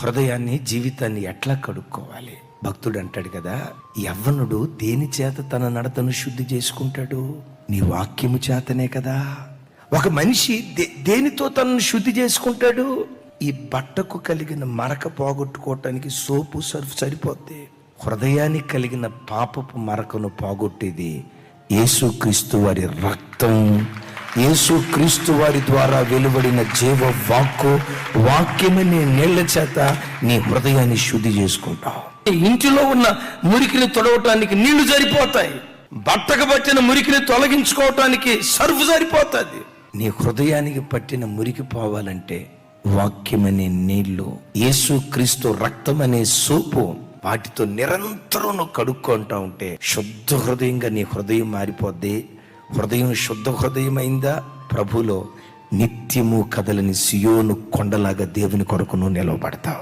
హృదయాన్ని, జీవితాన్ని ఎట్లా కడుక్కోవాలి? భక్తుడు అంటాడు కదా, యవ్వనుడు దేని చేత తన నడతను శుద్ధి చేసుకుంటాడు? నీ వాక్యము చేతనే కదా. ఒక మనిషి దేనితో తనను శుద్ధి చేసుకుంటాడు? ఈ బట్టకు కలిగిన మరక పోగొట్టుకోవటానికి సోపు, సర్ఫ్ సరిపోద్ది. హృదయానికి కలిగిన పాపపు మరకను పోగొట్టేది యేసుక్రీస్తు వారి రక్తం. యేసుక్రీస్తు వారి ద్వారా వెలువడిన జీవ వాక్యమనే నీళ్ల చేత నీ హృదయాన్ని శుద్ధి చేసుకుంటావు. ఇంటిలో ఉన్న మురికిని తొడవటానికి నీళ్లు సరిపోతాయి. బట్టకు పట్టిన మురికిని తొలగించుకోవటానికి సర్ఫ్ సరిపోతుంది. నీ హృదయానికి పట్టిన మురికి పోవాలంటే వాక్యమనే నీళ్లు, యేసుక్రీస్తు రక్తం అనే సోపు, వాటితో నిరంతరం నువ్వు కడుక్కుంటా ఉంటే శుద్ధ హృదయంగా నీ హృదయం మారిపోద్ది. హృదయం శుద్ధ హృదయమైందా, ప్రభులో నిత్యము కదలని సియోను కొండలాగా దేవుని కొరకు నువ్వు నిలవబడతావు.